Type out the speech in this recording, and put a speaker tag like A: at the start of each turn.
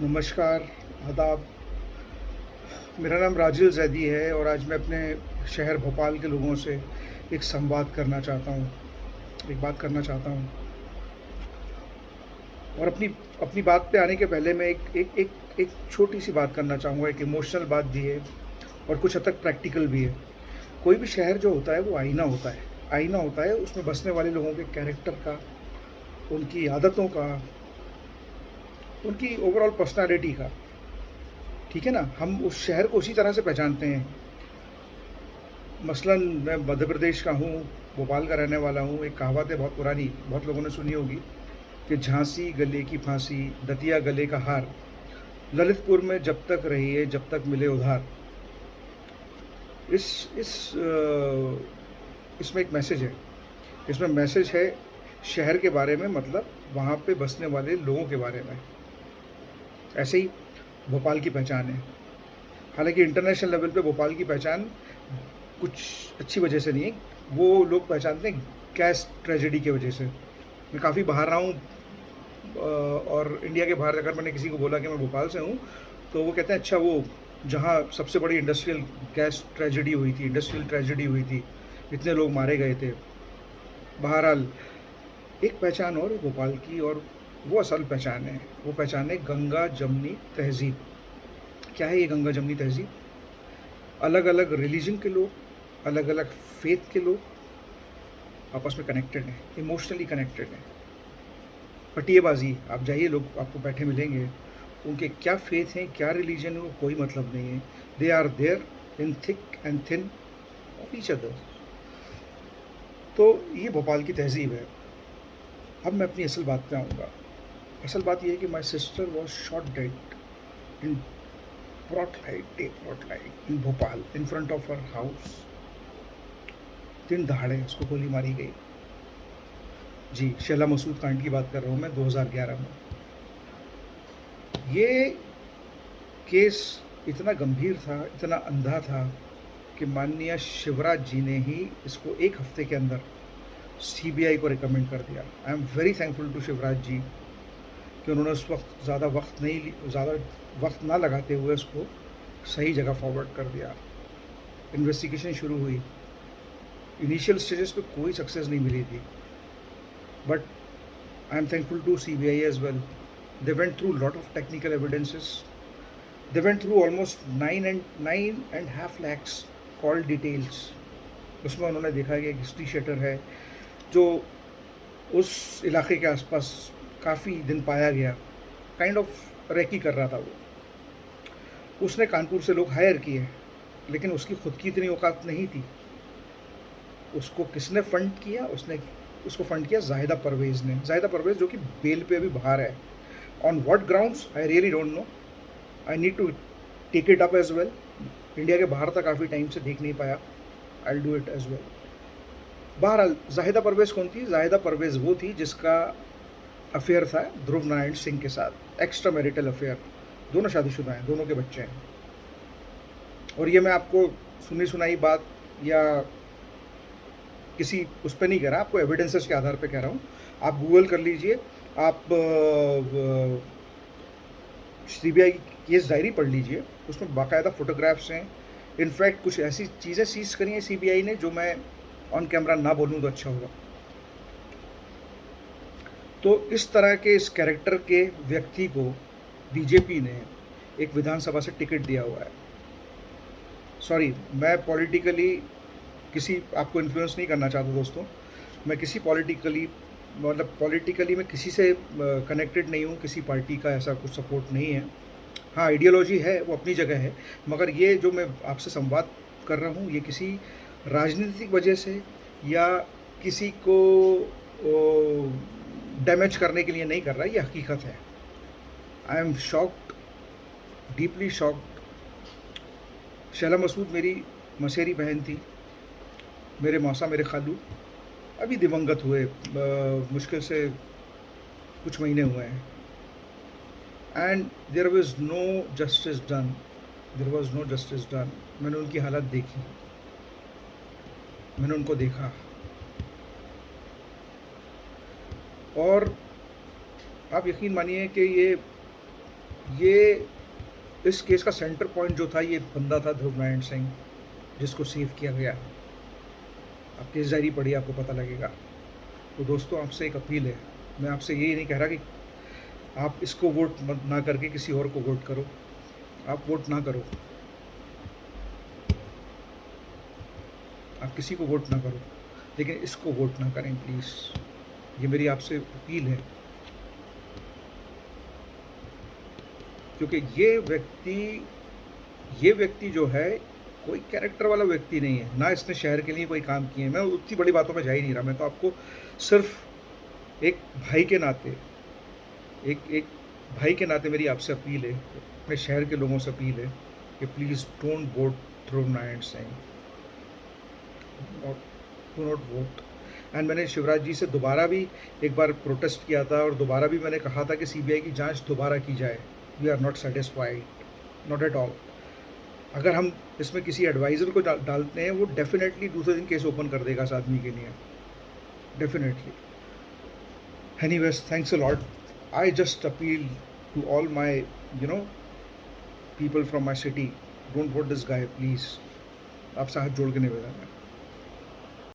A: नमस्कार, आदाब। मेरा नाम राजिल ज़ैदी है और आज मैं अपने शहर भोपाल के लोगों से एक संवाद करना चाहता हूँ, एक बात करना चाहता हूँ। और अपनी अपनी बात पे आने के पहले मैं एक छोटी-सी बात करना चाहूँगा, एक इमोशनल बात भी है और कुछ हद तक प्रैक्टिकल भी है। कोई भी शहर जो होता है वो आईना होता है। आईना होता है उसमें बसने वाले लोगों के कैरेक्टर का, उनकी आदतों का, उनकी ओवरऑल पर्सनैलिटी का। ठीक है ना? हम उस शहर को उसी तरह से पहचानते हैं। मसलन मैं मध्य प्रदेश का हूँ, भोपाल का रहने वाला हूँ। एक कहावत है बहुत पुरानी, बहुत लोगों ने सुनी होगी कि झांसी गले की फांसी, दतिया गले का हार, ललितपुर में जब तक रहिए जब तक मिले उधार। इसमें एक मैसेज है। इसमें मैसेज है शहर के बारे में, मतलब वहाँ पे बसने वाले लोगों के बारे में। ऐसे ही भोपाल की पहचान है। हालाँकि इंटरनेशनल लेवल पे भोपाल की पहचान कुछ अच्छी वजह से नहीं है, वो लोग पहचानते हैं गैस ट्रेजेडी की वजह से। मैं काफ़ी बाहर रहा हूँ और इंडिया के बाहर अगर मैंने किसी को बोला कि मैं भोपाल से हूँ, तो वो कहते हैं अच्छा वो जहाँ सबसे बड़ी इंडस्ट्रियल गैस ट्रेजेडी हुई थी, इंडस्ट्रियल ट्रेजेडी हुई थी, इतने लोग मारे गए थे। बहरहाल एक पहचान और है भोपाल की, और वो असल पहचान है। वो पहचान है गंगा जमनी तहज़ीब। क्या है ये गंगा जमनी तहज़ीब? अलग-अलग रिलीजन के लोग, अलग-अलग फ़ेथ के लोग आपस में कनेक्टेड हैं, इमोशनली कनेक्टेड हैं। पटिएबाज़ी, आप जाइए, लोग आपको बैठे मिलेंगे, उनके क्या फ़ेथ हैं, क्या रिलीजन है, वो कोई मतलब नहीं है। They are there in thick and thin of each other. तो ये भोपाल की तहज़ीब है। अब मैं अपनी असल बात पे आऊँगा। असल बात ये है कि my sister was shot dead in broad light, day broad light in Bhopal, in front of her house. दिन दहाड़े उसको गोली मारी गई। जी, शैला मसूद कांड की बात कर रहा हूँ मैं, 2011 में। ये केस इतना गंभीर था, इतना अंधा था कि माननीय शिवराज जी ने ही इसको 1 हफ्ते के अंदर सीबीआई को रिकमेंड कर दिया। I am very thankful to Shivraj ji कि उन्होंने उस वक्त ज़्यादा वक्त ना लगाते हुए उसको सही जगह फॉरवर्ड कर दिया। इन्वेस्टिगेशन शुरू हुई। इनिशियल स्टेजेस पे कोई सक्सेस नहीं मिली थी, but I am thankful to CBI as well. They went through a lot of technical evidences. They went through almost 9.5 lakhs call details. उसमें उन्होंने देखा कि एक हिस्ट्री शेटर है जो उस इलाके के आसपास काफ़ी दिन पाया गया, काइंड ऑफ रेकी कर रहा था वो। उसने कानपुर से लोग हायर किए, लेकिन उसकी खुद की इतनी औकात नहीं थी। उसको किसने फंड किया? उसको फंड किया जाहिदा परवेज़ ने। जाहिदा परवेज़ जो कि बेल पे अभी बाहर है। On what grounds I really don't know. I need to take it up as well. India के बाहर था, काफ़ी टाइम से देख नहीं पाया। I will do it as well. बहरहाल जाहिदा परवेज़ कौन थी? जाहिदा परवेज़ वो थी जिसका अफेयर था ध्रुव नारायण सिंह के साथ, एक्स्ट्रा मैरिटल अफेयर। दोनों शादीशुदा हैं, दोनों के बच्चे हैं। और ये मैं आपको सुनी सुनाई बात या किसी उस पर नहीं कह रहा, आपको एविडेंसेस के आधार पे कह रहा हूँ। आप गूगल कर लीजिए, आप सीबीआई की केस डायरी पढ़ लीजिए, उसमें बाकायदा फ़ोटोग्राफ्स हैं। इनफैक्ट कुछ ऐसी चीज़ें सीज़ करी हैं सीबीआई ने जो मैं ऑन कैमरा ना बोलूँ तो अच्छा होगा। तो इस तरह के इस कैरेक्टर के व्यक्ति को बीजेपी ने एक विधानसभा से टिकट दिया हुआ है। सॉरी, मैं पॉलिटिकली किसी आपको इन्फ्लुएंस नहीं करना चाहता दोस्तों। मैं किसी पॉलिटिकली मैं किसी से कनेक्टेड नहीं हूँ, किसी पार्टी का ऐसा कुछ सपोर्ट नहीं है। हाँ, आइडियोलॉजी है, वो अपनी जगह है, मगर ये जो मैं आपसे संवाद कर रहा हूँ, ये किसी राजनीतिक वजह से या किसी को डैमेज करने के लिए नहीं कर रहा, ये हकीकत है। I am shocked, deeply shocked. Shaila Masood मेरी मसेरी बहन थी। मेरे मौसा, मेरे खालू अभी दिवंगत हुए, मुश्किल से कुछ महीने हुए हैं। And there was no justice done, there was no justice done. मैंने उनकी हालत देखी, मैंने उनको देखा, और आप यकीन मानिए कि ये ये इस केस का सेंटर पॉइंट जो था, ये बंदा था ध्रुव नारायण सिंह, जिसको सेव किया गया। आप केस डायरी पढ़िए, आपको पता लगेगा। तो दोस्तों, आपसे एक अपील है, मैं आपसे यही नहीं कह रहा कि आप इसको वोट मत ना करके किसी और को वोट करो, आप वोट ना करो, आप किसी को वोट ना करो, लेकिन इसको वोट ना करें प्लीज़, ये मेरी आपसे अपील है। क्योंकि ये व्यक्ति जो है, कोई कैरेक्टर वाला व्यक्ति नहीं है, ना इसने शहर के लिए कोई काम किए हैं। मैं उतनी बड़ी बातों में जा ही नहीं रहा, मैं तो आपको सिर्फ एक भाई के नाते, एक भाई के नाते मेरी आपसे अपील है, अपने शहर के लोगों से अपील है कि please don't vote Dhruv Narayan Singh, do not vote. And मैंने शिवराज जी से दोबारा भी एक बार प्रोटेस्ट किया था, और दोबारा भी मैंने कहा था कि सीबीआई की जांच दोबारा की जाए। We are not satisfied, not at all. अगर हम इसमें किसी एडवाइज़र को डालते हैं, वो डेफिनेटली दूसरे दिन केस ओपन कर देगा इस आदमी के लिए, definitely. Anyways, thanks a lot. I just appeal to all my people from my city, don't vote this guy please. आपसे हाथ जोड़ के निवेदन है।